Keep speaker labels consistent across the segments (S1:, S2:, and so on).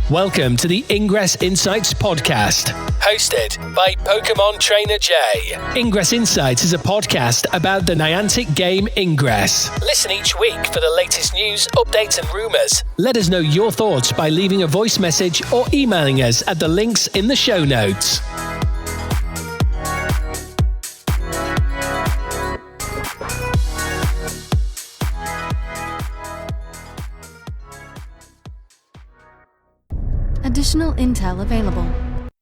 S1: Welcome to the Ingress Insights podcast, hosted by PkmnTrainerJ. Ingress Insights is a podcast about the Niantic game Ingress. Listen each week for the latest news, updates and rumours. Let us know your thoughts by leaving a voice message or emailing us at the links in the show notes.
S2: Additional intel available.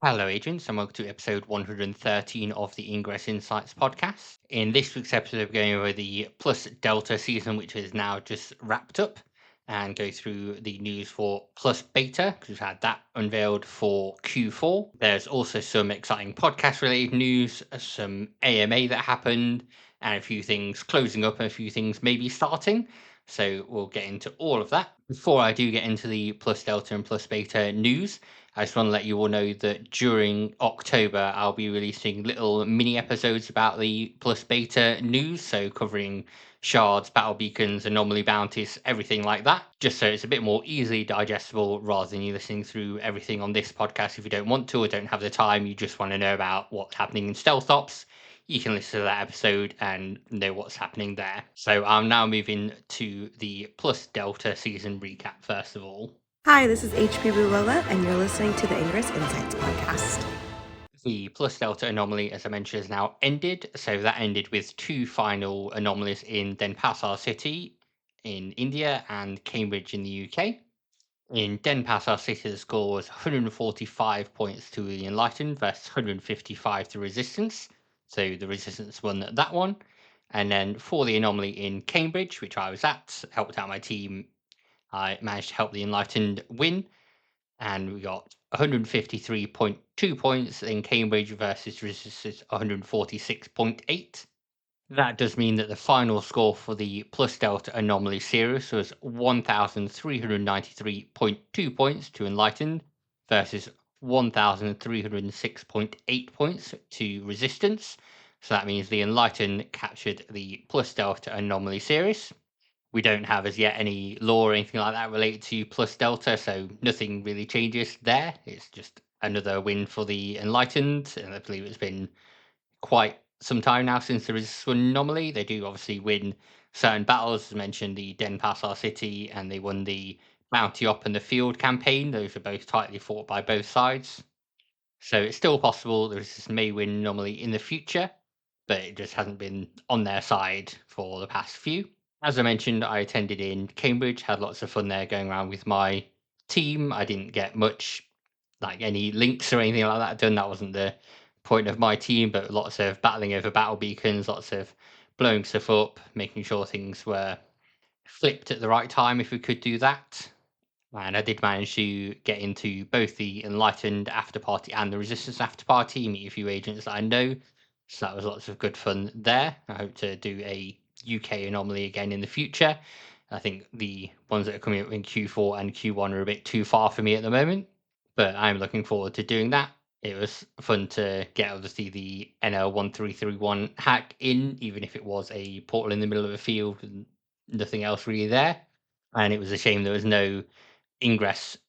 S3: Hello, agents, and welcome to episode 113 of the Ingress Insights podcast. In this week's episode, we're going over the Plus Delta season, which is now just wrapped up, and go through the news for Plus Beta, because we've had that unveiled for Q4. There's also some exciting podcast-related news, some AMA that happened, and a few things closing up and a few things maybe starting. So we'll get into all of that. Before I do get into the Plus Delta and Plus Beta news, I just want to let you all know that during October, I'll be releasing little mini episodes about the Plus Beta news, so covering shards, battle beacons, anomaly bounties, everything like that, just so it's a bit more easily digestible rather than you listening through everything on this podcast if you don't want to or don't have the time, you just want to know about what's happening in Stealth Ops. You can listen to that episode and know what's happening there. So I'm now moving to the Plus Delta season recap first of all.
S4: Hi, this is HP Lola, and you're listening to the Ingress Insights podcast.
S3: The Plus Delta anomaly, as I mentioned, has now ended. So that ended with two final anomalies in Denpasar City in India and Cambridge in the UK. In Denpasar City, the score was 145 points to the Enlightened versus 155 to Resistance. So the Resistance won that one. And then for the anomaly in Cambridge, which I was at, helped out my team, I managed to help the Enlightened win. And we got 153.2 points in Cambridge versus Resistance 146.8. That does mean that the final score for the Plus Delta Anomaly series was 1,393.2 points to Enlightened versus 1,306.8 points to Resistance. So that means the Enlightened captured the Plus Delta Anomaly series. We don't have as yet any lore or anything like that related to Plus Delta, so nothing really changes there. It's just another win for the Enlightened, and I believe it's been quite some time now since there is one anomaly. They do obviously win certain battles, as mentioned, the Denpasar City, and they won the Bounty Op and the Field campaign. Those are both tightly fought by both sides. So it's still possible there is this may win anomaly in the future, but it just hasn't been on their side for the past few. As I mentioned, I attended in Cambridge, had lots of fun there going around with my team. I didn't get much, like any links or anything like that done. That wasn't the point of my team, but lots of battling over battle beacons, lots of blowing stuff up, making sure things were flipped at the right time if we could do that. And I did manage to get into both the Enlightened after party and the Resistance after party, meet a few agents that I know. So that was lots of good fun there. I hope to do a UK anomaly again in the future. I think the ones that are coming up in Q4 and Q1 are a bit too far for me at the moment, but I'm looking forward to doing that. It was fun to get obviously the NL1331 hack in, even if it was a portal in the middle of a field and nothing else really there. And it was a shame there was no Ingress,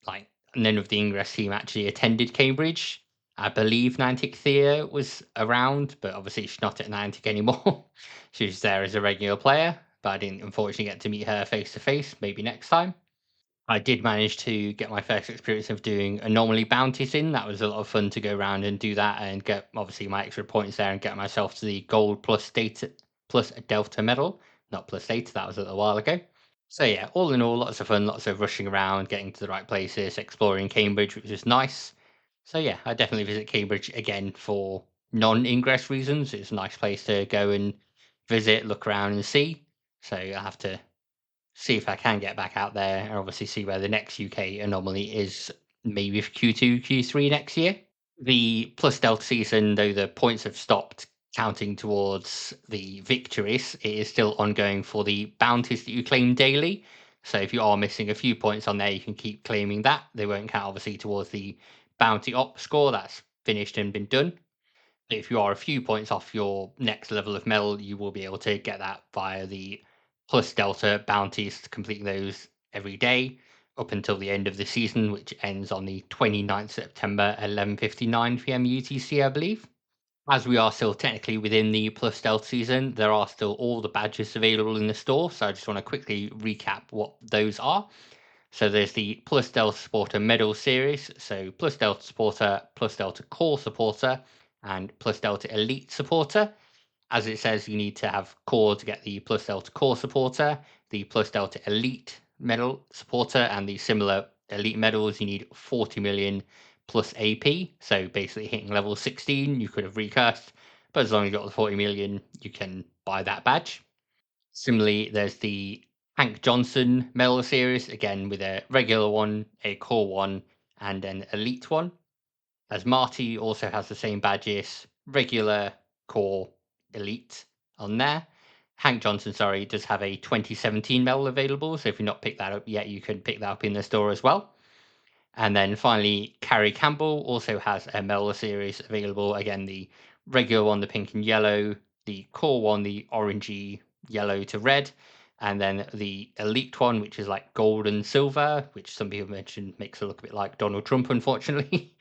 S3: like none of the Ingress team actually attended Cambridge. I believe Niantic Thea was around, but obviously she's not at Niantic anymore. She was there as a regular player, but I didn't unfortunately get to meet her face to face. Maybe next time. I did manage to get my first experience of doing anomaly bounties in. That was a lot of fun to go around and do that and get obviously my extra points there and get myself to the gold plus Delta medal. Not plus data, that was a little while ago. So yeah, all in all, lots of fun, lots of rushing around, getting to the right places, exploring Cambridge, which is nice. So yeah, I definitely visit Cambridge again for non-ingress reasons. It's a nice place to go and visit, look around and see. So I'll have to see if I can get back out there and obviously see where the next UK anomaly is, maybe for Q2, Q3 next year. The Plus Delta season, though the points have stopped counting towards the victories, it is still ongoing for the bounties that you claim daily. So if you are missing a few points on there, you can keep claiming that. They won't count obviously towards the bounty op score. That's finished and been done. But if you are a few points off your next level of medal, you will be able to get that via the Plus Delta bounties, completing those every day, up until the end of the season, which ends on the 29th September, 11:59 p.m. UTC, I believe. As we are still technically within the Plus Stealth season, there are still all the badges available in the store. So I just want to quickly recap what those are. So there's the Plus Delta Supporter Medal Series. So Plus Delta Supporter, Plus Delta Core Supporter, and Plus Delta Elite Supporter. As it says, you need to have Core to get the Plus Delta Core Supporter, the Plus Delta Elite Medal Supporter, and the similar Elite medals, you need 40 million plus AP. So basically hitting level 16, you could have recursed, but as long as you got the 40 million, you can buy that badge. Similarly, there's the Hank Johnson medal series, again with a regular one, a core one, and an elite one. As Marty also has the same badges, regular, core, elite on there. Hank Johnson, sorry, does have a 2017 medal available, so if you've not picked that up yet, you can pick that up in the store as well. And then finally, Carrie Campbell also has a medal series available. Again, the regular one, the pink and yellow, the core one, the orangey yellow to red, and then the elite one, which is like gold and silver, which some people mentioned makes it look a bit like Donald Trump, unfortunately.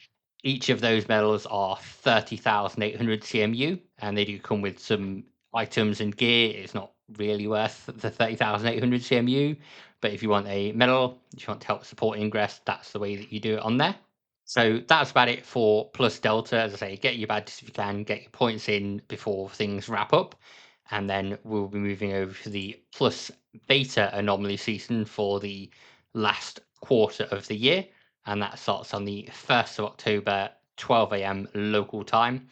S3: Each of those medals are 30,800 CMU, and they do come with some items and gear. It's not really worth the 30,800 CMU, but if you want a medal, if you want to help support Ingress, that's the way that you do it on there. So that's about it for Plus Delta. As I say, get your badges if you can, get your points in before things wrap up. And then we'll be moving over to the Plus Beta Anomaly season for the last quarter of the year. And that starts on the 1st of October, 12 a.m. local time.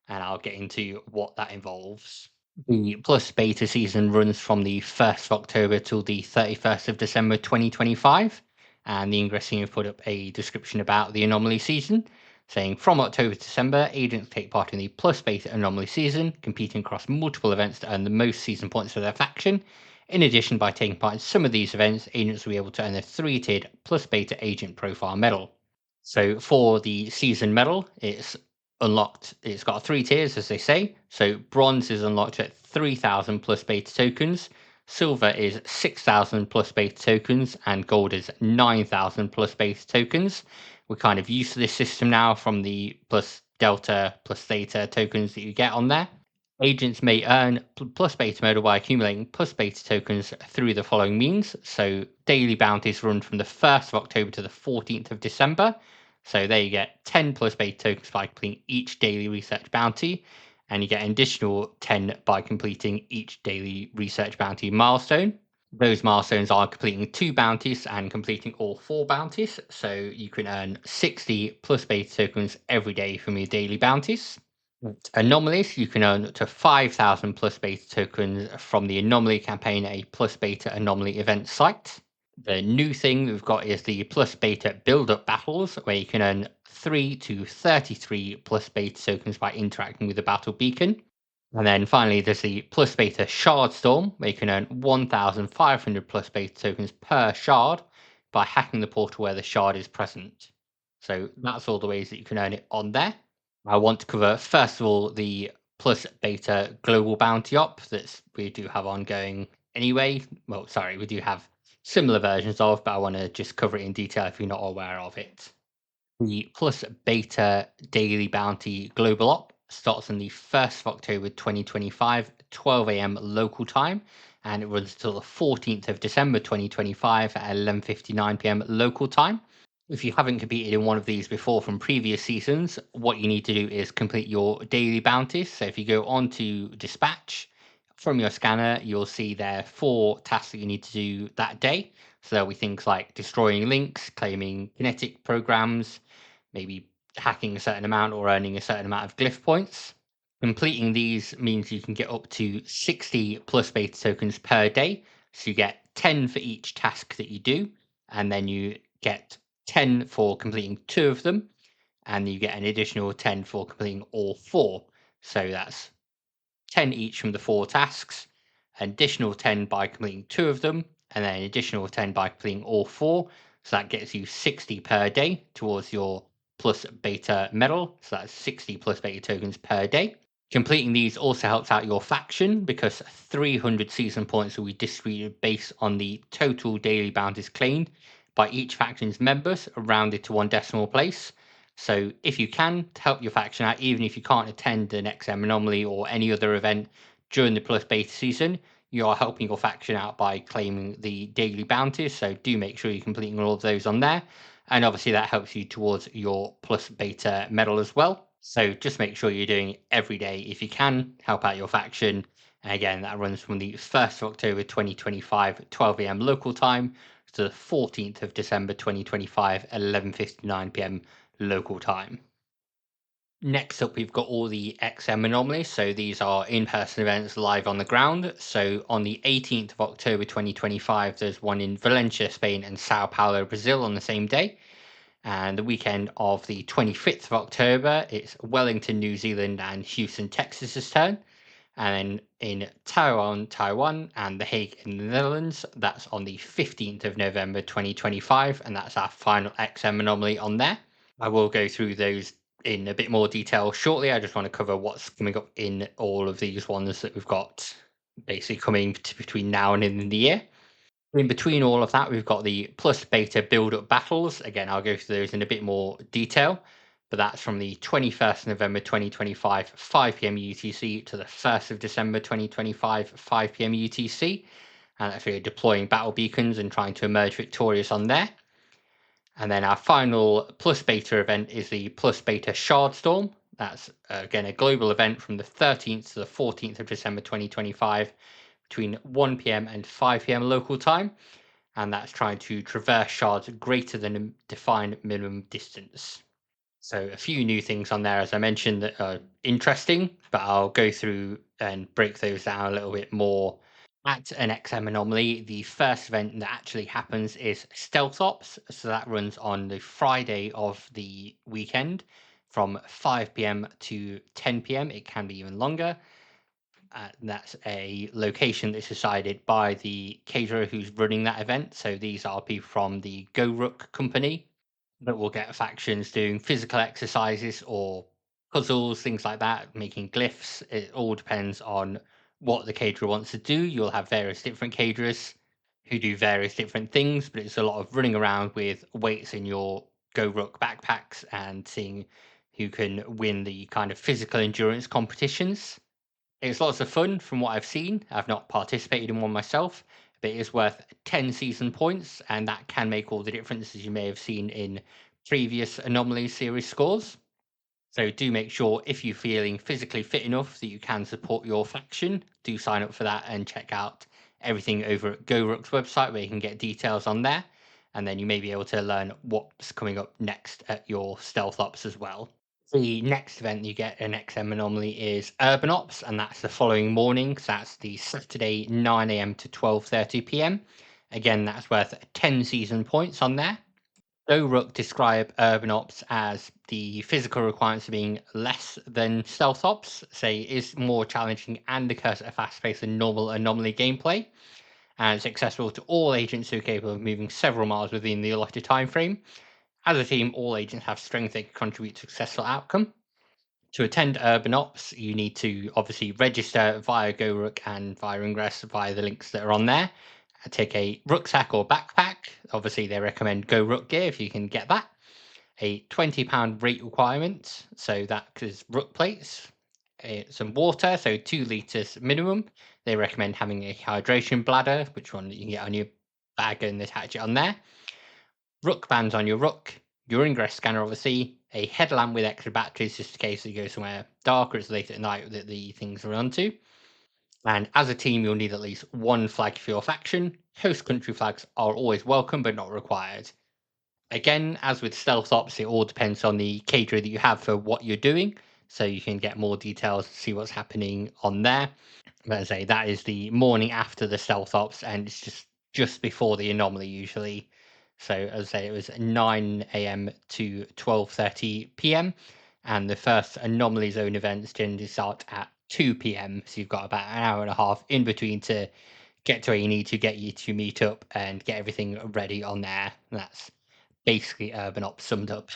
S3: And I'll get into what that involves. The Plus Beta season runs from the 1st of October till the 31st of December 2025. And the Ingress team have put up a description about the Anomaly season, saying from October to December, agents take part in the Plus Beta Anomaly season, competing across multiple events to earn the most season points for their faction. In addition, by taking part in some of these events, agents will be able to earn a 3-tiered Plus Beta Agent Profile medal. So for the season medal, it's unlocked. It's got 3 tiers, as they say. So bronze is unlocked at 3,000 plus beta tokens. Silver is 6,000 plus beta tokens, and gold is 9,000 plus beta tokens. We're kind of used to this system now from the plus delta plus theta tokens that you get on there. Agents may earn plus beta medal by accumulating plus beta tokens through the following means. So daily bounties run from the 1st of October to the 14th of December. So there you get 10 plus beta tokens by completing each daily research bounty, and you get an additional 10 by completing each daily research bounty milestone. Those milestones are completing 2 bounties and completing all 4 bounties. So you can earn 60 plus beta tokens every day from your daily bounties. Anomalies, you can earn up to 5,000 plus beta tokens from the Anomaly campaign at a plus beta anomaly event site. The new thing we've got is the plus beta build-up battles, where you can earn 3 to 33 plus beta tokens by interacting with the battle beacon. And then finally, there's the plus beta shard storm, where you can earn 1,500 plus beta tokens per shard by hacking the portal where the shard is present. So that's all the ways that you can earn it on there. I want to cover, first of all, the plus beta global bounty op that we do have ongoing anyway. Well, sorry, we do have similar versions of, but I want to just cover it in detail if you're not aware of it. The plus beta daily bounty global op starts on the 1st of October 2025, 12 a.m. local time, and it runs until the 14th of December 2025 at 11:59 p.m. local time. If you haven't competed in one of these before from previous seasons, what you need to do is complete your daily bounties. So if you go on to dispatch from your scanner, you'll see there are 4 tasks that you need to do that day. So there'll be things like destroying links, claiming kinetic programs, maybe hacking a certain amount or earning a certain amount of glyph points. Completing these means you can get up to 60 plus beta tokens per day. So you get 10 for each task that you do, and then you get 10 for completing 2 of them, and you get an additional 10 for completing all 4. So that's 10 each from the 4 tasks, an additional 10 by completing 2 of them, and then an additional 10 by completing all 4. So that gets you 60 per day towards your plus beta medal. So that's 60 plus beta tokens per day. Completing these also helps out your faction because 300 season points will be distributed based on the total daily bounties claimed by each faction's members, rounded to one decimal place. So if you can, to help your faction out, even if you can't attend an XM Anomaly or any other event during the Plus Beta season, you are helping your faction out by claiming the daily bounties. So do make sure you're completing all of those on there. And obviously that helps you towards your Plus Beta medal as well. So just make sure you're doing it every day if you can, help out your faction. And again, that runs from the 1st of October 2025 at 12 a.m. local time to the 14th of December 2025 at 11:59 p.m. local time. Next up, we've got all the XM anomalies. So these are in-person events live on the ground. So on the 18th of October 2025, there's one in Valencia, Spain and Sao Paulo, Brazil on the same day. And the weekend of the 25th of October, it's Wellington, New Zealand and Houston, Texas's turn. And then in Taiwan and The Hague in the Netherlands, that's on the 15th of November 2025. And that's our final XM anomaly on there. I will go through those in a bit more detail shortly. I just want to cover what's coming up in all of these ones that we've got basically coming between now and in the year. In between all of that, we've got the Plus Beta build-up battles. Again, I'll go through those in a bit more detail, but that's from the 21st November 2025, 5 p.m. UTC to the 1st of December 2025, 5 p.m. UTC. And that's really deploying battle beacons and trying to emerge victorious on there. And then our final Plus Beta event is the Plus Beta Shard Storm. That's again a global event from the 13th to the 14th of December 2025 between 1 p.m. and 5 p.m. local time. And that's trying to traverse shards greater than a defined minimum distance. So a few new things on there, as I mentioned, that are interesting, but I'll go through and break those down a little bit more. At an XM Anomaly, the first event that actually happens is Stealth Ops. So that runs on the Friday of the weekend from 5 p.m. to 10 p.m. It can be even longer. That's a location that's decided by the caterer who's running that event. So these are people from the Go Rook company that will get factions doing physical exercises or puzzles, things like that, making glyphs. It all depends on what the caterer wants to do. You'll have various different caterers who do various different things, but it's a lot of running around with weights in your Go Rook backpacks and seeing who can win the kind of physical endurance competitions. It's lots of fun from what I've seen. I've not participated in one myself, but it is worth 10 season points, and that can make all the difference, as you may have seen in previous Anomaly series scores. So do make sure, if you're feeling physically fit enough that you can support your faction, do sign up for that and check out everything over at GoRook's website where you can get details on there. And then you may be able to learn what's coming up next at your Stealth Ops as well. The next event you get an XM Anomaly is Urban Ops, and that's the following morning. So that's the Saturday 9 a.m. to 12:30 p.m. Again, that's worth 10 season points on there. Rook describe Urban Ops as the physical requirements being less than Stealth Ops, say it is more challenging and occurs at a fast pace than normal Anomaly gameplay, and it's accessible to all agents who are capable of moving several miles within the allotted time frame. As a team, all agents have strength that can contribute to a successful outcome. To attend Urban Ops, you need to obviously register via GoRook and via Ingress via the links that are on there. Take a rucksack or backpack. Obviously, they recommend GoRook gear if you can get that. A £20 rate requirement, so that is ruck plates. Some water, so 2 litres minimum. They recommend having a hydration bladder, which one you can get on your bag and attach it on there. Ruck bands on your ruck, your ingress scanner, obviously, a headlamp with extra batteries just in case you go somewhere dark or it's late at night that the things are onto. And as a team, you'll need at least one flag for your faction. Host country flags are always welcome but not required. Again, as with Stealth Ops, it all depends on the caterer that you have for what you're doing. So you can get more details, see what's happening on there. But as I say, that is the morning after the Stealth Ops, and it's just before the Anomaly usually. So as I say, it was 9 a.m. to 12:30 p.m. and the first Anomaly Zone events generally start at 2 p.m. So you've got about an hour and a half in between to get to where you need to get you to meet up and get everything ready on there. And that's basically Urban Ops summed up.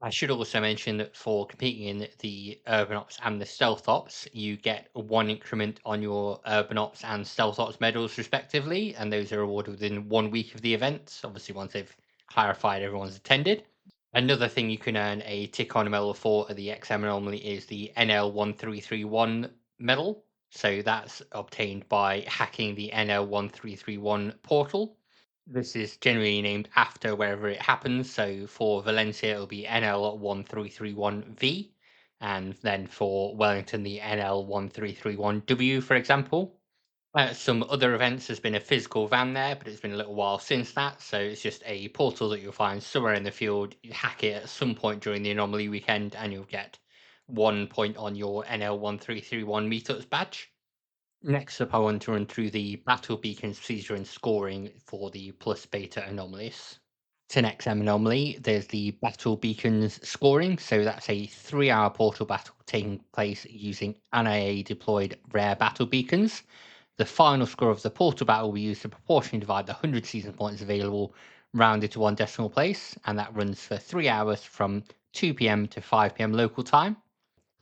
S3: I should also mention that for competing in the Urban Ops and the Stealth Ops, you get 1 increment on your Urban Ops and Stealth Ops medals, respectively, and those are awarded within 1 week of the event, obviously once they've clarified everyone's attended. Another thing you can earn a tick on a medal for at the XM Anomaly is the NL1331 medal. So that's obtained by hacking the NL1331 portal. This is generally named after wherever it happens. So for Valencia, it'll be NL1331V. And then for Wellington, the NL1331W, for example. Some other events, there's been a physical van there, but it's been a little while since that. So it's just a portal that you'll find somewhere in the field. You hack it at some point during the Anomaly weekend, and you'll get 1 point on your NL1331 meetups badge. Next up, I want to run through the battle beacons procedure and scoring for the plus beta anomalies. It's an XM anomaly. There's the battle beacons scoring. So that's a 3-hour portal battle taking place using NIA deployed rare battle beacons. The final score of the portal battle will be used to proportionally divide the 100 season points available, rounded to 1 decimal place, and that runs for 3 hours from 2 p.m. to 5 p.m. local time.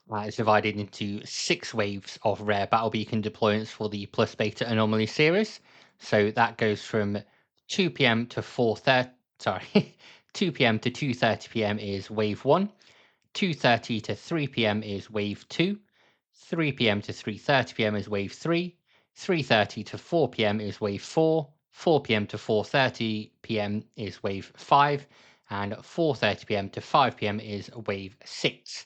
S3: It's divided into 6 waves of rare battle beacon deployments for the plus beta anomaly series. So that goes from 2 p.m. to 4:30. Sorry, 2 p.m. to 2:30 p.m. is wave 1. 2:30 to 3 p.m. is wave 2. 3 p.m. to 3:30 p.m. is wave 3. 3:30 to 4 p.m. is wave 4. 4 p.m. to 4:30 p.m. is wave 5. And 4:30 p.m. to 5 p.m. is wave 6.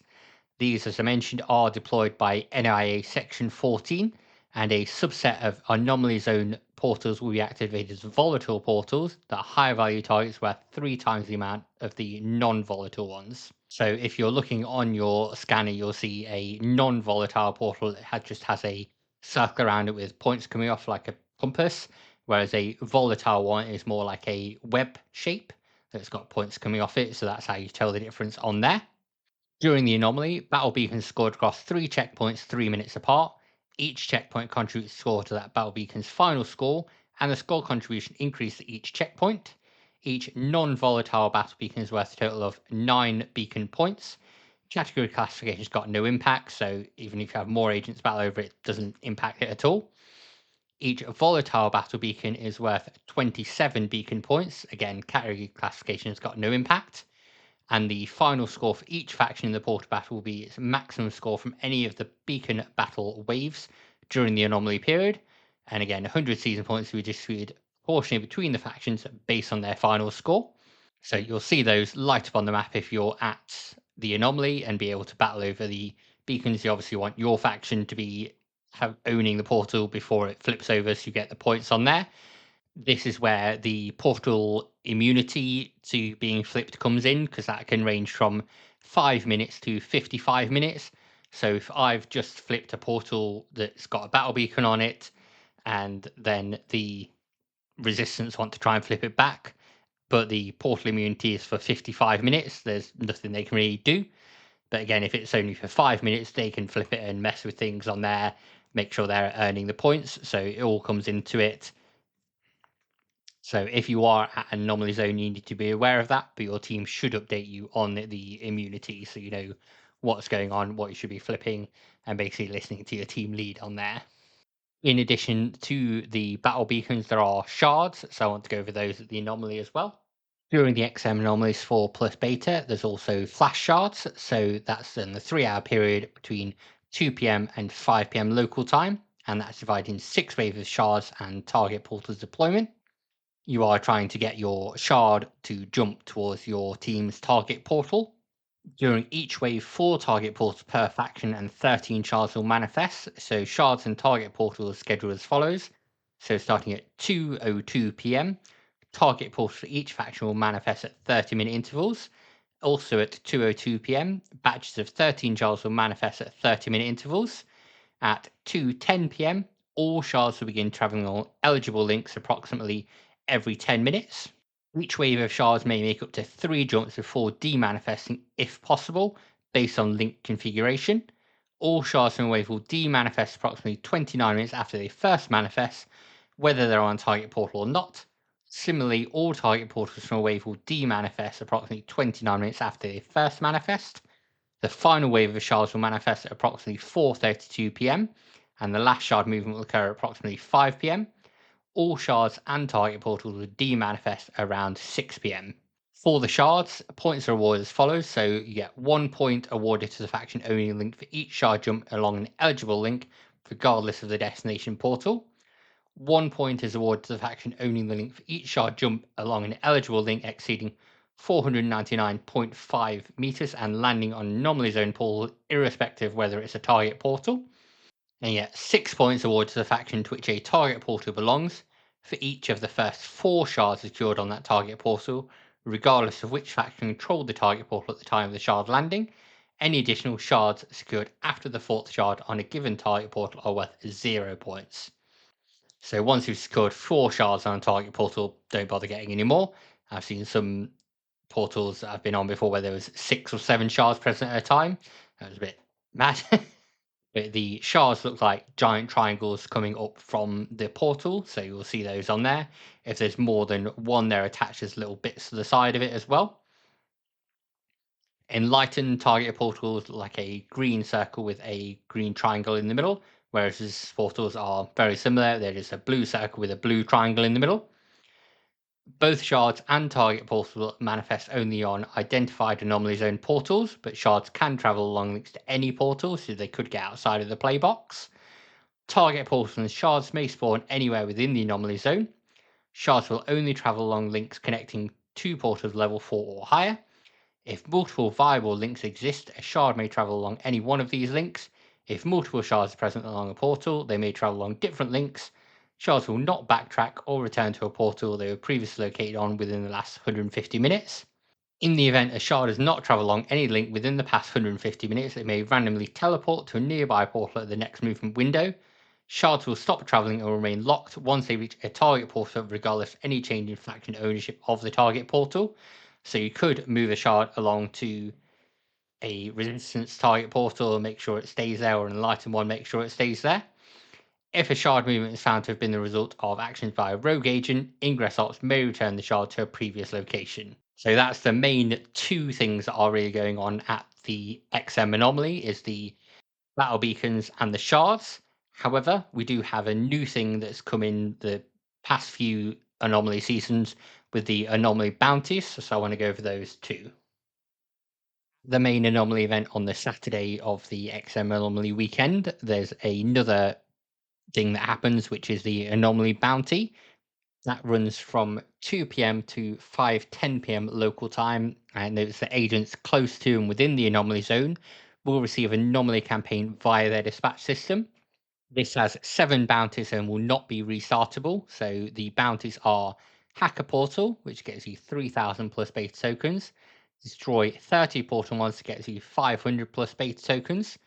S3: These, as I mentioned, are deployed by NIA Section 14, and a subset of anomaly zone portals will be activated as volatile portals that are higher value targets worth 3 times the amount of the non-volatile ones. So if you're looking on your scanner, you'll see a non-volatile portal that just has a circle around it with points coming off like a compass, whereas a volatile one is more like a web shape that's got points coming off it. So that's how you tell the difference on there. During the anomaly, battle beacons scored across 3 checkpoints 3 minutes apart. Each checkpoint contributes score to that battle beacon's final score, and the score contribution increases at each checkpoint. Each non-volatile battle beacon is worth a total of 9 beacon points. Category classification's got no impact, so even if you have more agents battle over it, it doesn't impact it at all. Each volatile battle beacon is worth 27 beacon points. Again, category classification has got no impact. And the final score for each faction in the portal battle will be its maximum score from any of the beacon battle waves during the anomaly period. And again, 100 season points will be distributed proportionally between the factions based on their final score. So you'll see those light up on the map if you're at the anomaly and be able to battle over the beacons. You obviously want your faction to be owning the portal before it flips over, so you get the points on there. This is where the portal immunity to being flipped comes in, because that can range from 5 minutes to 55 minutes. So if I've just flipped a portal that's got a battle beacon on it, and then the resistance want to try and flip it back, but the portal immunity is for 55 minutes, there's nothing they can really do. But again, if it's only for 5 minutes, they can flip it and mess with things on there, make sure they're earning the points. So it all comes into it. So if you are at an anomaly zone, you need to be aware of that, but your team should update you on the immunity so you know what's going on, what you should be flipping, and basically listening to your team lead on there. In addition to the battle beacons, there are shards, so I want to go over those at the anomaly as well. During the XM anomalies for plus beta, there's also flash shards, so that's in the 3-hour period between 2 p.m. and 5 p.m. local time, and that's divided into 6 waves of shards and target portals deployment. You are trying to get your shard to jump towards your team's target portal. During each wave, 4 target portals per faction and 13 shards will manifest. So shards and target portals scheduled as follows. So starting at 2:02 p.m., target portals for each faction will manifest at 30-minute intervals. Also at 2:02 p.m., batches of 13 shards will manifest at 30-minute intervals. At 2:10 p.m., all shards will begin traveling on eligible links approximately every 10 minutes. Each wave of shards may make up to 3 jumps before demanifesting if possible, based on link configuration. All shards from a wave will demanifest approximately 29 minutes after they first manifest, whether they're on target portal or not. Similarly, all target portals from a wave will demanifest approximately 29 minutes after they first manifest. The final wave of shards will manifest at approximately 4:32 p.m. and the last shard movement will occur at approximately 5 p.m. All shards and target portals will demanifest around 6 p.m. For the shards, points are awarded as follows. So you get 1 point awarded to the faction owning a link for each shard jump along an eligible link, regardless of the destination portal. 1 point is awarded to the faction owning the link for each shard jump along an eligible link exceeding 499.5 meters and landing on anomaly zone portal, irrespective of whether it's a target portal. And yet 6 points awarded to the faction to which a target portal belongs for each of the first 4 shards secured on that target portal, regardless of which faction controlled the target portal at the time of the shard landing. Any additional shards secured after the 4th shard on a given target portal are worth 0 points. So once you've secured 4 shards on a target portal, don't bother getting any more. I've seen some portals that I've been on before where there was 6 or 7 shards present at a time. That was a bit mad. But the shards look like giant triangles coming up from the portal, so you'll see those on there. If there's more than one, they're attached as little bits to the side of it as well. Enlightened target portals look like a green circle with a green triangle in the middle, whereas these portals are very similar. They're just a blue circle with a blue triangle in the middle. Both shards and target portals will manifest only on identified anomaly zone portals, but shards can travel along links to any portal, so they could get outside of the play box. Target portals and shards may spawn anywhere within the anomaly zone. Shards will only travel along links connecting to portals level 4 or higher. If multiple viable links exist, a shard may travel along any one of these links. If multiple shards are present along a portal, they may travel along different links. Shards will not backtrack or return to a portal they were previously located on within the last 150 minutes. In the event a shard does not travel along any link within the past 150 minutes, it may randomly teleport to a nearby portal at the next movement window. Shards will stop traveling and remain locked once they reach a target portal, regardless of any change in faction ownership of the target portal. So you could move a shard along to a resistance target portal and make sure it stays there, or an enlightened one, make sure it stays there. If a shard movement is found to have been the result of actions by a rogue agent, Ingress Ops may return the shard to a previous location. So that's the main 2 things that are really going on at the XM Anomaly, is the battle beacons and the shards. However, we do have a new thing that's come in the past few Anomaly seasons with the Anomaly bounties, so I want to go over those too. The main Anomaly event on the Saturday of the XM Anomaly weekend, there's another thing that happens, which is the Anomaly bounty. That runs from 2 p.m. to 5:10 p.m. local time, and notice that agents close to and within the anomaly zone will receive anomaly campaign via their dispatch system. This has 7 bounties and will not be restartable. So the bounties are Hacker Portal, which gets you 3,000 plus beta tokens. Destroy 30 portal mods to get you 500 plus beta tokens.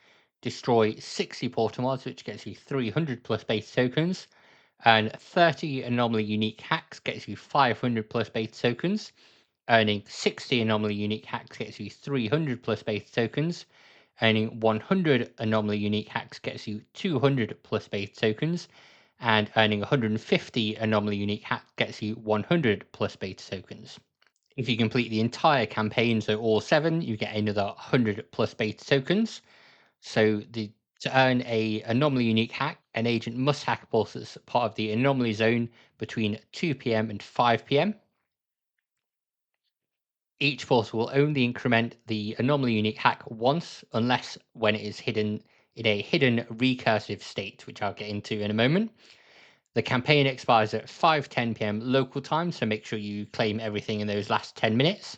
S3: Destroy 60 portal mods, which gets you 300 plus beta tokens. And 30 anomaly unique hacks gets you 500 plus beta tokens. Earning 60 anomaly unique hacks gets you 300 plus beta tokens. Earning 100 anomaly unique hacks gets you 200 plus beta tokens. And earning 150 anomaly unique hacks gets you 100 plus beta tokens. If you complete the entire campaign, so all 7, you get another 100 plus beta tokens. So to earn a anomaly unique hack, an agent must hack a portal as part of the anomaly zone between 2 p.m. and 5 p.m. Each portal will only increment the anomaly unique hack once, unless when it is hidden in a hidden recursive state, which I'll get into in a moment. The campaign expires at 5:10 p.m. local time, so make sure you claim everything in those last 10 minutes.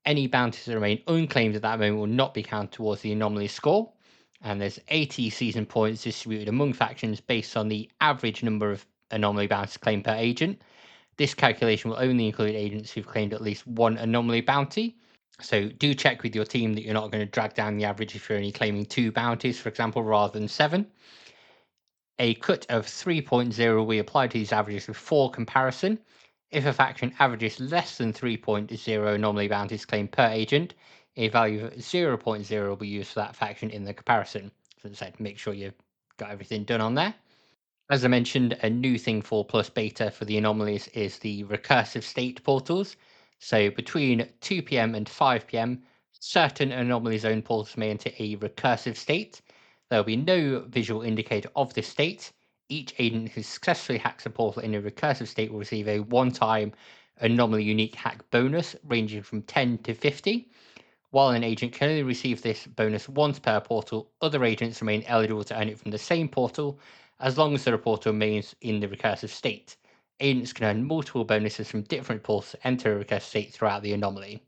S3: Any bounties that remain unclaimed at that moment will not be counted towards the anomaly score. And there's 80 season points distributed among factions based on the average number of anomaly bounties claimed per agent. This calculation will only include agents who've claimed at least 1 anomaly bounty. So do check with your team that you're not going to drag down the average if you're only claiming 2 bounties, for example, rather than 7. A cut of 3.0 will be applied to these averages before comparison. If a faction averages less than 3.0 anomaly bounties claimed per agent, a value of 0.0 will be used for that faction in the comparison. So as I said, make sure you've got everything done on there. As I mentioned, a new thing for Plus Beta for the anomalies is the recursive state portals. So between 2 p.m. and 5 p.m., certain anomaly zone portals may enter a recursive state. There will be no visual indicator of this state. Each agent who successfully hacks a portal in a recursive state will receive a one-time anomaly unique hack bonus ranging from 10 to 50. While an agent can only receive this bonus once per portal, other agents remain eligible to earn it from the same portal as long as the portal remains in the recursive state. Agents can earn multiple bonuses from different portals to enter a recursive state throughout the anomaly.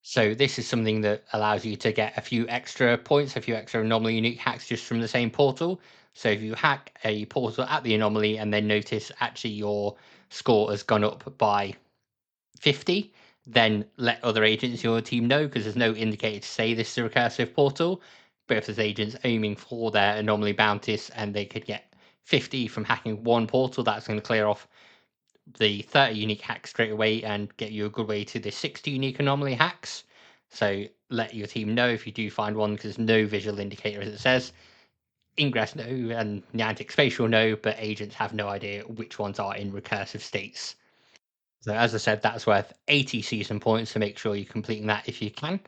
S3: So this is something that allows you to get a few extra points, a few extra anomaly unique hacks just from the same portal. So if you hack a portal at the anomaly and then notice actually your score has gone up by 50, then let other agents in your team know, because there's no indicator to say this is a recursive portal. But if there's agents aiming for their anomaly bounties and they could get 50 from hacking one portal, that's going to clear off the 30 unique hacks straight away and get you a good way to the 60 unique anomaly hacks. So let your team know if you do find one, because there's no visual indicator as it says. Ingress no and Niantic Spatial no, but agents have no idea which ones are in recursive states. So as I said, that's worth 80 season points, so make sure you're completing that if you can.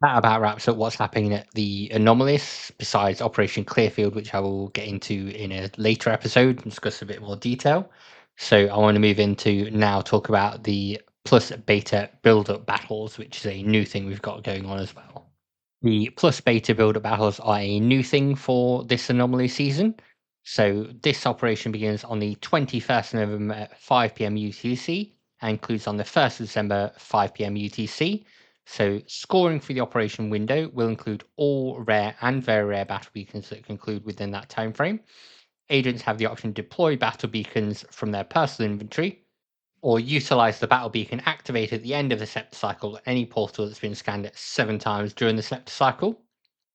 S3: That about wraps up what's happening at the Anomalous, besides Operation Clearfield, which I will get into in a later episode and discuss a bit more detail. So I want to move into now talk about the Plus Beta build-up battles, which is a new thing we've got going on as well. The Plus Beta build-up battles are a new thing for this Anomaly season. So this operation begins on the 21st of November at 5 p.m. UTC and includes on the 1st of December 5 p.m. UTC. So scoring for the operation window will include all rare and very rare battle beacons that conclude within that time frame. Agents have the option to deploy battle beacons from their personal inventory, or utilize the battle beacon activated at the end of the scepter cycle at any portal that's been scanned 7 times during the scepter cycle.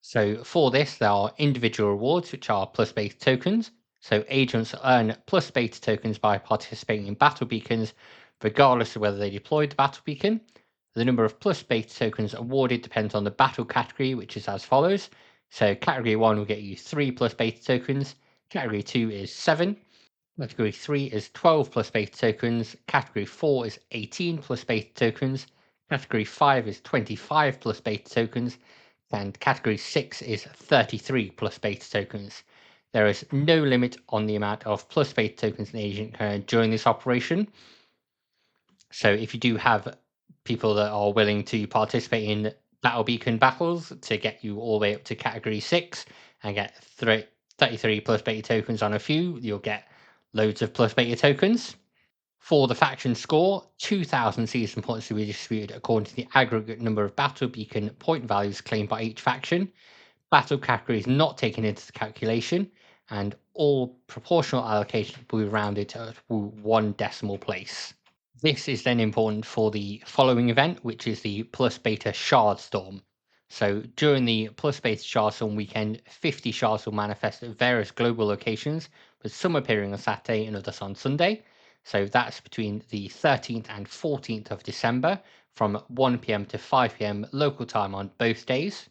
S3: So for this, there are individual rewards, which are plus beta tokens. So agents earn plus beta tokens by participating in battle beacons, regardless of whether they deployed the battle beacon. The number of plus beta tokens awarded depends on the battle category, which is as follows. So category 1 will get you 3 plus beta tokens, category 2 is 7, category 3 is 12 plus beta tokens, category 4 is 18 plus beta tokens, category 5 is 25 plus beta tokens, and category 6 is 33 plus beta tokens. There is no limit on the amount of plus beta tokens an agent can earn during this operation. So if you do have people that are willing to participate in battle beacon battles to get you all the way up to category 6 and get 33 plus beta tokens on a few, you'll get loads of plus beta tokens. For the faction score, 2,000 season points to be distributed according to the aggregate number of battle beacon point values claimed by each faction. Battle category is not taken into the calculation, and all proportional allocations will be rounded to 1 decimal place. This is then important for the following event, which is the Plus Beta Shard Storm. So during the Plus Beta Shard Storm weekend, 50 shards will manifest at various global locations, with some appearing on Saturday and others on Sunday. So that's between the 13th and 14th of December from 1 p.m. to 5 p.m. local time on both days.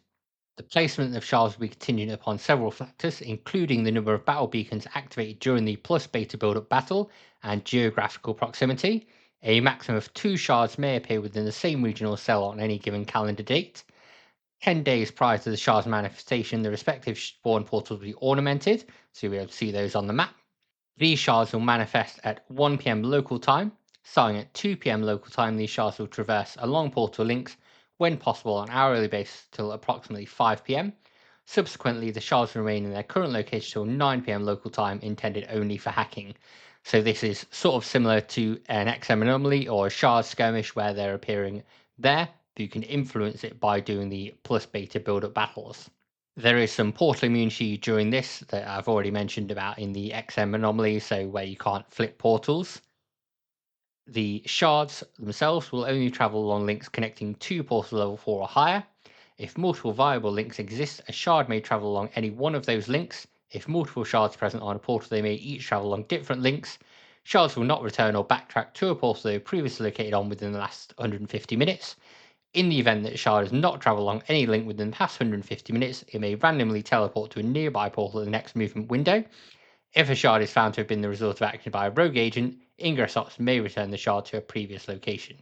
S3: The placement of shards will be contingent upon several factors, including the number of battle beacons activated during the plus beta build-up battle and geographical proximity. A maximum of 2 shards may appear within the same regional cell on any given calendar date. 10 days prior to the shard's manifestation, the respective spawn portals will be ornamented, so you'll be able to see those on the map. These shards will manifest at 1 p.m. local time. Starting at 2 p.m. local time, these shards will traverse along portal links when possible on hourly basis till approximately 5 p.m. Subsequently, the shards remain in their current location till 9 p.m. local time, intended only for hacking. So this is sort of similar to an XM anomaly or a shard skirmish where they're appearing there, but you can influence it by doing the plus beta build-up battles. There is some portal immunity during this that I've already mentioned about in the XM anomaly, so where you can't flip portals. The shards themselves will only travel along links connecting to portal level 4 or higher. If multiple viable links exist, a shard may travel along any one of those links. If multiple shards present on a portal, they may each travel along different links. Shards will not return or backtrack to a portal they were previously located on within the last 150 minutes. In the event that a shard has not travelled along any link within the past 150 minutes, it may randomly teleport to a nearby portal in the next movement window. If a shard is found to have been the result of action by a rogue agent, Ingress Ops may return the shard to a previous location.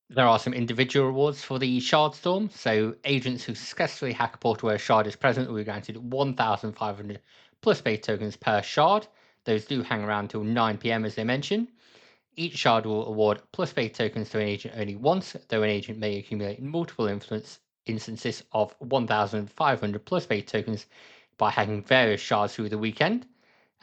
S3: There are some individual rewards for the Shard Storm, so agents who successfully hack a portal where a shard is present will be granted 1,500 plus beta tokens per shard. Those do hang around till 9 PM as they mentioned. Each shard will award plus beta tokens to an agent only once, though an agent may accumulate multiple influence instances of 1,500 plus beta tokens by hacking various shards through the weekend.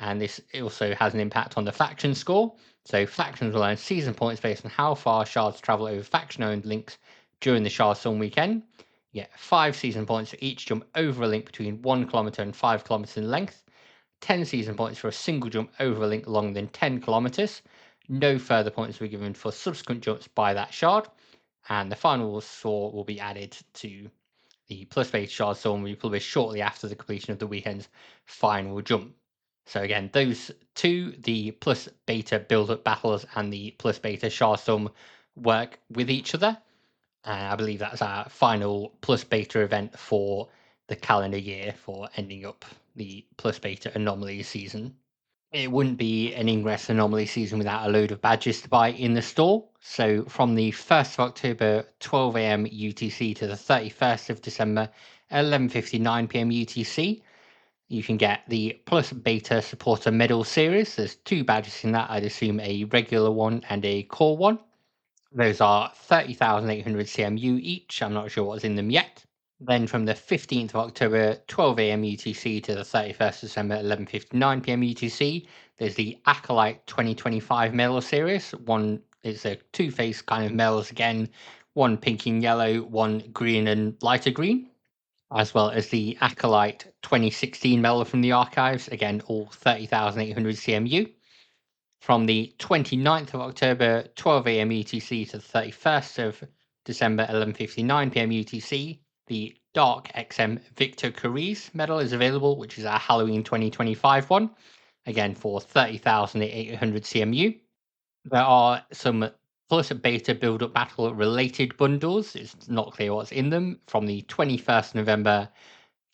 S3: And this also has an impact on the faction score. So factions will earn season points based on how far shards travel over faction-owned links during the Shard Storm weekend. You get 5 season points for each jump over a link between 1 kilometer and 5 kilometers in length, 10 season points for a single jump over a link longer than 10 kilometers. No further points will be given for subsequent jumps by that shard, and the final score will be added to the plus beta shard storm will be published shortly after the completion of the weekend's final jump. So again, those two, the plus beta build-up battles and the plus beta shard storm, work with each other. And I believe that's our final plus beta event for the calendar year for ending up the plus beta anomaly season. It wouldn't be an Ingress Anomaly season without a load of badges to buy in the store. So from the 1st of October, 12 AM UTC to the 31st of December, 11:59 PM UTC, you can get the Plus Beta Supporter Medal Series. There's 2 badges in that. I'd assume a regular one and a core one. Those are 30,800 CMU each. I'm not sure what's in them yet. Then from the 15th of October, 12 AM UTC to the 31st of December, 11:59 PM UTC, there's the Acolyte 2025 medal series. One is a two-faced kind of medals again, one pink and yellow, one green and lighter green, as well as the Acolyte 2016 medal from the archives, again, all 30,800 CMU. From the 29th of October, 12 AM UTC to the 31st of December, 11:59 PM UTC, the Dark XM Victor Cariz medal is available, which is our Halloween 2025 one, again for 30,800 CMU. There are some plus beta build-up battle related bundles. It's not clear what's in them. From the 21st November,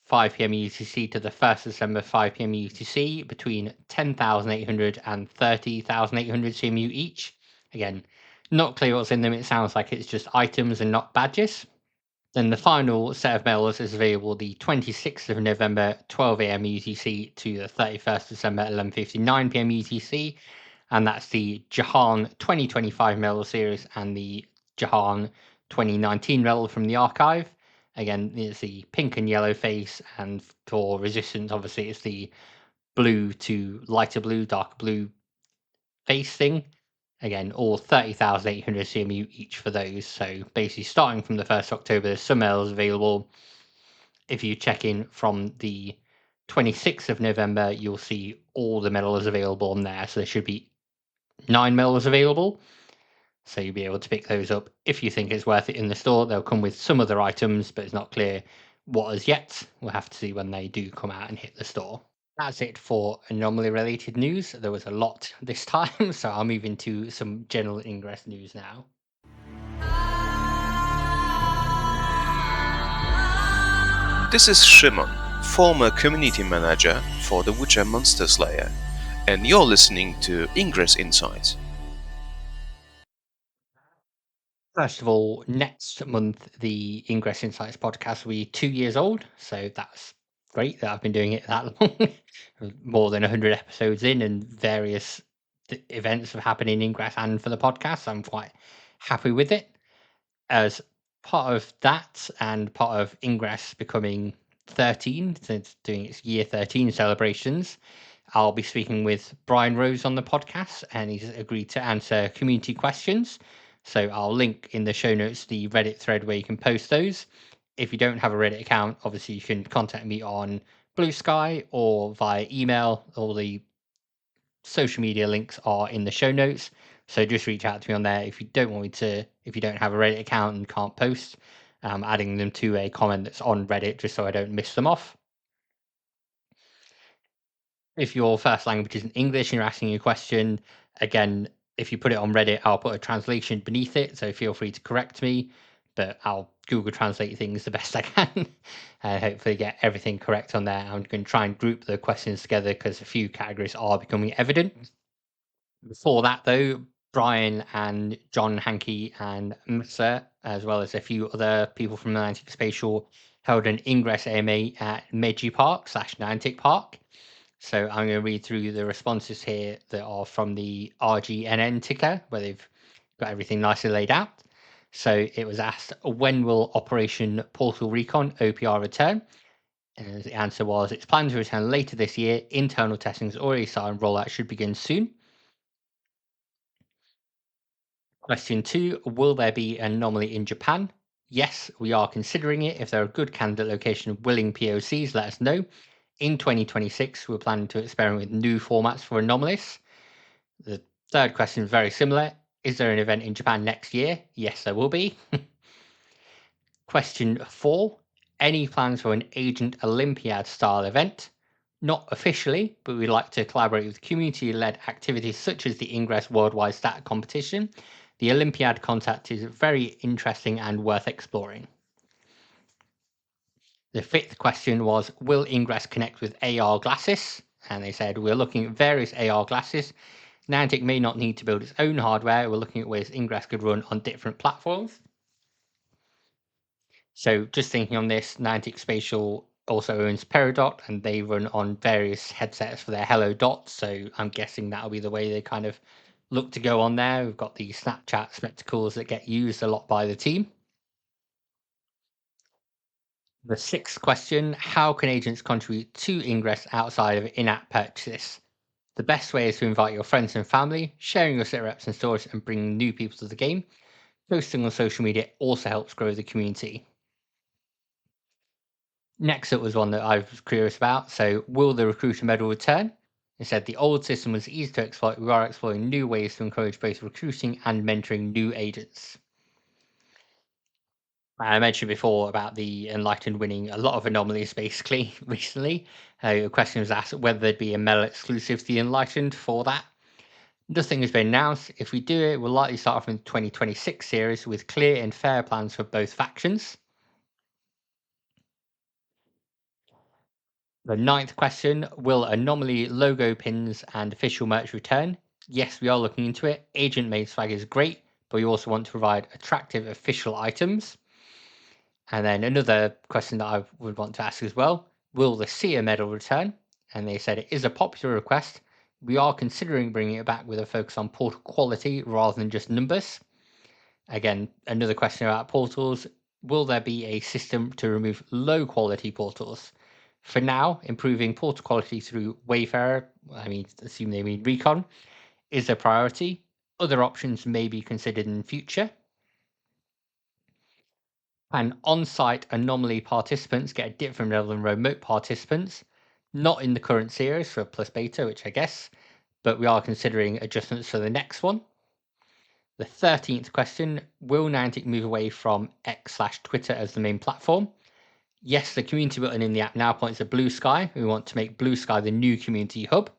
S3: 5 PM UTC to the 1st of December, 5 PM UTC, between 10,800 and 30,800 CMU each. Again, not clear what's in them. It sounds like it's just items and not badges. Then the final set of medals is available the 26th of November, 12 AM UTC to the 31st of December, 11:59 PM UTC. And that's the Jahan 2025 medal series and the Jahan 2019 medal from the archive. Again, it's the pink and yellow face, and for resistance, obviously, it's the blue to lighter blue, darker blue face thing. Again, all 30,800 CMU each for those. So basically, starting from the 1st of October, there's some medals available. If you check in from the 26th of November, you'll see all the medals available on there. So there should be 9 medals available. So you'll be able to pick those up if you think it's worth it in the store. They'll come with some other items, but it's not clear what as yet. We'll have to see when they do come out and hit the store. That's it for anomaly related news. There was a lot this time, so I'll move into some general Ingress news now.
S5: This is Shimon, former community manager for the Witcher Monster Slayer, and you're listening to Ingress Insights.
S3: First of all, next month the Ingress Insights podcast will be 2 years old, so that's great that I've been doing it that long. More than 100 episodes in, and various events have happened in Ingress and for the podcast. I'm quite happy with it. As part of that, and part of Ingress becoming 13, since doing its year 13 celebrations, I'll be speaking with Brian Rose on the podcast, and he's agreed to answer community questions. So I'll link in the show notes the Reddit thread where you can post those. If you don't have a Reddit account, obviously you can contact me on Blue Sky or via email. All the social media links are in the show notes. So just reach out to me on there. If you don't want me to, if you don't have a Reddit account and can't post, adding them to a comment that's on Reddit just so I don't miss them off. If your first language isn't English and you're asking a question, again, if you put it on Reddit, I'll put a translation beneath it. So feel free to correct me. but I'll Google Translate things the best I can and hopefully get everything correct on there. I'm going to try and group the questions together because a few categories are becoming evident. Before that, though, Brian and John Hankey and Massa, as well as a few other people from Niantic Spatial, held an Ingress AMA at Meiji Park / Niantic Park. So I'm going to read through the responses here that are from the RGNN ticker, where they've got everything nicely laid out. So it was asked, when will Operation Portal Recon OPR return? And the answer was, it's planned to return later this year. Internal testing is already started and rollout should begin soon. Question 2, will there be an anomaly in Japan? Yes, we are considering it. If there are good candidate location willing POCs, let us know. In 2026, we're planning to experiment with new formats for anomalies. The third question is very similar. Is there an event in Japan next year? Yes, there will be. Question 4, any plans for an Agent Olympiad style event? Not officially, but we'd like to collaborate with community-led activities such as the Ingress Worldwide Stat Competition. The Olympiad concept is very interesting and worth exploring. The fifth question was, will Ingress connect with AR glasses? And they said, we're looking at various AR glasses. Niantic may not need to build its own hardware. We're looking at ways Ingress could run on different platforms. So just thinking on this, Niantic Spatial also owns Peridot, and they run on various headsets for their Hello Dots. So I'm guessing that'll be the way they kind of look to go on there. We've got the Snapchat spectacles that get used a lot by the team. The sixth question, how can agents contribute to Ingress outside of in-app purchases? The best way is to invite your friends and family, sharing your set reps and stories, and bringing new people to the game. Posting on social media also helps grow the community. Next up was one that I was curious about. So, will the recruiter medal return? It said the old system was easy to exploit. We are exploring new ways to encourage both recruiting and mentoring new agents. I mentioned before about the Enlightened winning a lot of anomalies basically recently. A question was asked whether there'd be a medal exclusive to the Enlightened for that. Nothing has been announced. If we do it, we'll likely start off in the 2026 series with clear and fair plans for both factions. The ninth question, will Anomaly logo pins and official merch return? Yes, we are looking into it. Agent made swag is great, but we also want to provide attractive official items. And then another question that I would want to ask as well, will the Seer medal return? And they said it is a popular request. We are considering bringing it back with a focus on portal quality rather than just numbers. Again, another question about portals. Will there be a system to remove low quality portals? For now, improving portal quality through Wayfarer, assume they mean Recon, is a priority. Other options may be considered in future. And on-site anomaly participants get a different level than remote participants. Not in the current series for Plus Beta, which I guess, but we are considering adjustments for the next one. The 13th question, will Niantic move away from X/Twitter as the main platform? Yes, the community button in the app now points to Blue Sky. We want to make Blue Sky the new community hub.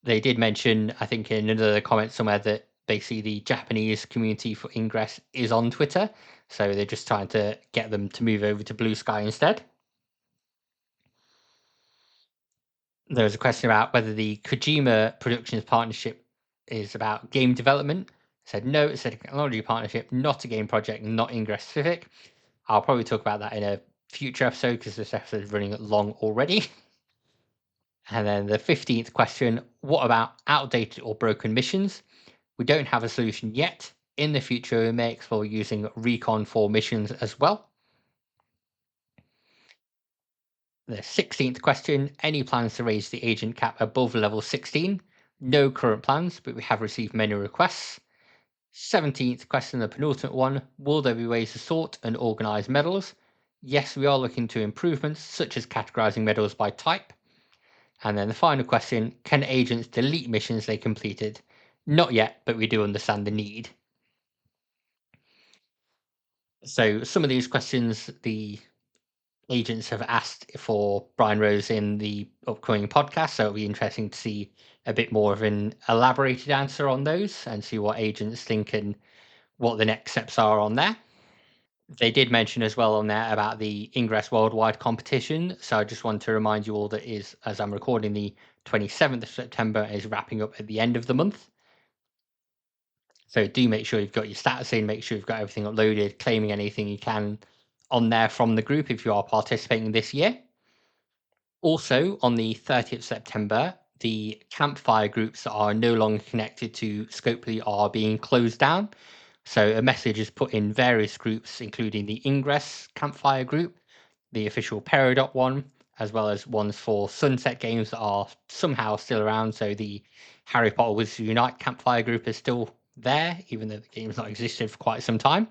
S3: They did mention, I think in another comment somewhere, that basically the Japanese community for Ingress is on Twitter. So they're just trying to get them to move over to Blue Sky instead. There was a question about whether the Kojima Productions partnership is about game development. I said no, it's a technology partnership, not a game project, not Ingress specific. I'll probably talk about that in a future episode because this episode is running long already. And then the 15th question, what about outdated or broken missions? We don't have a solution yet. In the future, we may explore using Recon for missions as well. The 16th question, any plans to raise the agent cap above level 16? No current plans, but we have received many requests. 17th question, the penultimate one, will there be ways to sort and organize medals? Yes, we are looking to improvements such as categorizing medals by type. And then the final question, can agents delete missions they completed? Not yet, but we do understand the need. So some of these questions the agents have asked for Brian Rose in the upcoming podcast, so it'll be interesting to see a bit more of an elaborated answer on those and see what agents think and what the next steps are on there. They did mention as well on there about the Ingress Worldwide competition. So I just want to remind you all that is, as I'm recording, the 27th of September is wrapping up at the end of the month. So do make sure you've got your stats in, make sure you've got everything uploaded, claiming anything you can on there from the group if you are participating this year. Also, on the 30th September, the campfire groups that are no longer connected to Scopely are being closed down. So a message is put in various groups, including the Ingress campfire group, the official Peridot one, as well as ones for Sunset games that are somehow still around. So the Harry Potter Wizards Unite campfire group is still there, even though the game's not existed for quite some time.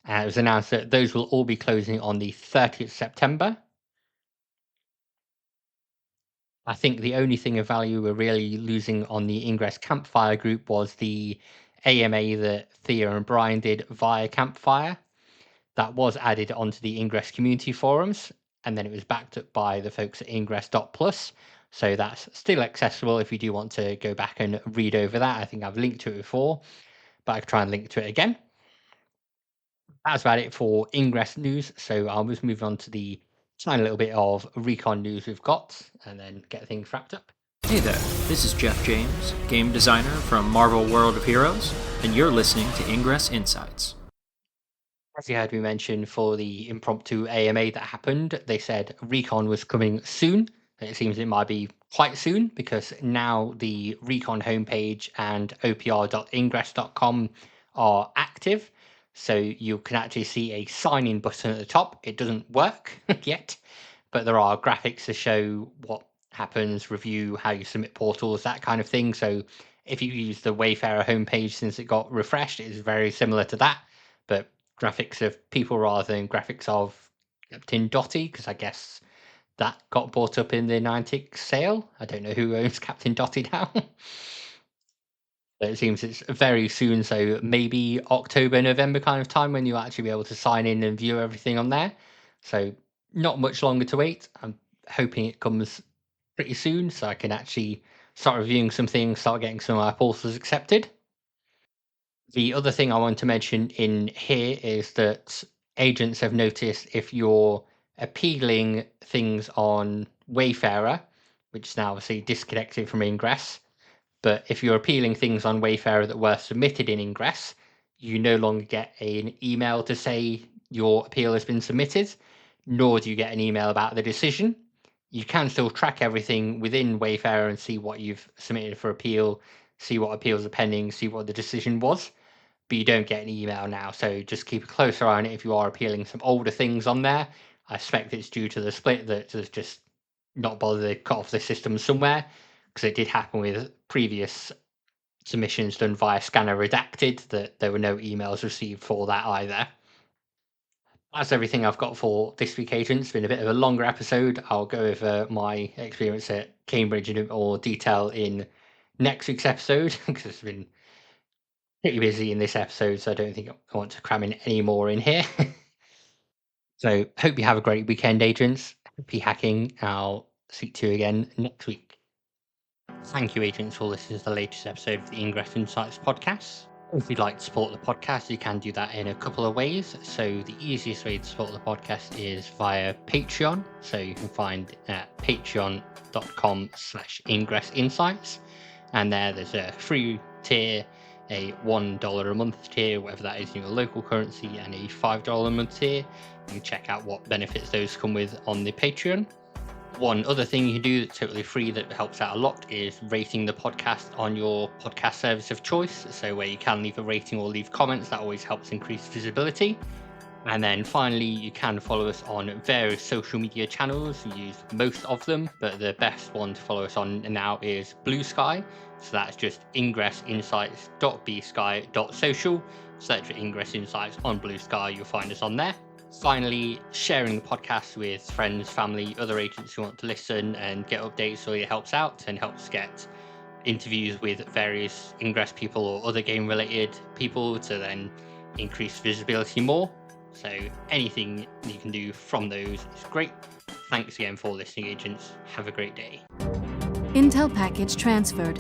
S3: It was announced that those will all be closing on the 30th September. I think the only thing of value we're really losing on the Ingress Campfire group was the AMA that Thea and Brian did via Campfire. That was added onto the Ingress community forums, and then it was backed up by the folks at Ingress.plus. So that's still accessible if you do want to go back and read over that. I think I've linked to it before, but I can try and link to it again. That's about it for Ingress news. So I'll just move on to the tiny little bit of Recon news we've got, and then get things wrapped up.
S6: Hey there, this is Jeff James, game designer from Marvel World of Heroes, and you're listening to Ingress Insights.
S3: As you heard me mention for the impromptu AMA that happened, they said Recon was coming soon. It seems it might be quite soon because now the Recon homepage and opr.ingress.com are active. So you can actually see a sign-in button at the top. It doesn't work yet, but there are graphics to show what happens, review, how you submit portals, that kind of thing. So if you use the Wayfarer homepage since it got refreshed, it is very similar to that, but graphics of people rather than graphics of Captain Dotty, because I guess that got bought up in the Niantic sale. I don't know who owns Captain Dotty now. But it seems it's very soon, so maybe October, November kind of time when you'll actually be able to sign in and view everything on there. So not much longer to wait. I'm hoping it comes pretty soon so I can actually start reviewing some things, start getting some of my portals accepted. The other thing I want to mention in here is that agents have noticed if you're appealing things on Wayfarer, which is now obviously disconnected from Ingress, but if you're appealing things on Wayfarer that were submitted in Ingress, you no longer get an email to say your appeal has been submitted, nor do you get an email about the decision. You can still track everything within Wayfarer and see what you've submitted for appeal, see what appeals are pending, see what the decision was, but you don't get an email now. So just keep a closer eye on it if you are appealing some older things on there. I suspect it's due to the split that there's just not bothered to cut off the system somewhere, because it did happen with previous submissions done via Scanner Redacted that there were no emails received for that either. That's everything I've got for this week, agents. It's been a bit of a longer episode. I'll go over my experience at Cambridge in a bit more detail in next week's episode, because it's been pretty busy in this episode, so I don't think I want to cram in any more in here. So hope you have a great weekend, agents. Happy hacking. I'll speak to you again next week. Thank you, agents, for listening to the latest episode of the Ingress Insights podcast. If you'd like to support the podcast, you can do that in a couple of ways. So the easiest way to support the podcast is via Patreon. So you can find at patreon.com/Ingress Insights. And there's a free tier, a $1 a month tier, whatever that is in your local currency, and a $5 a month tier. You can check out what benefits those come with on the Patreon. One other thing you can do that's totally free that helps out a lot is rating the podcast on your podcast service of choice. So where you can leave a rating or leave comments, that always helps increase visibility. And then finally, you can follow us on various social media channels. We use most of them, but the best one to follow us on now is Blue Sky. So that's just ingressinsights.bsky.social. Search for Ingress Insights on Blue Sky, you'll find us on there. Finally, sharing the podcast with friends, family, other agents who want to listen and get updates really helps out and helps get interviews with various Ingress people or other game-related people to then increase visibility more. So anything you can do from those is great. Thanks again for listening, agents. Have a great day.
S2: Intel package transferred.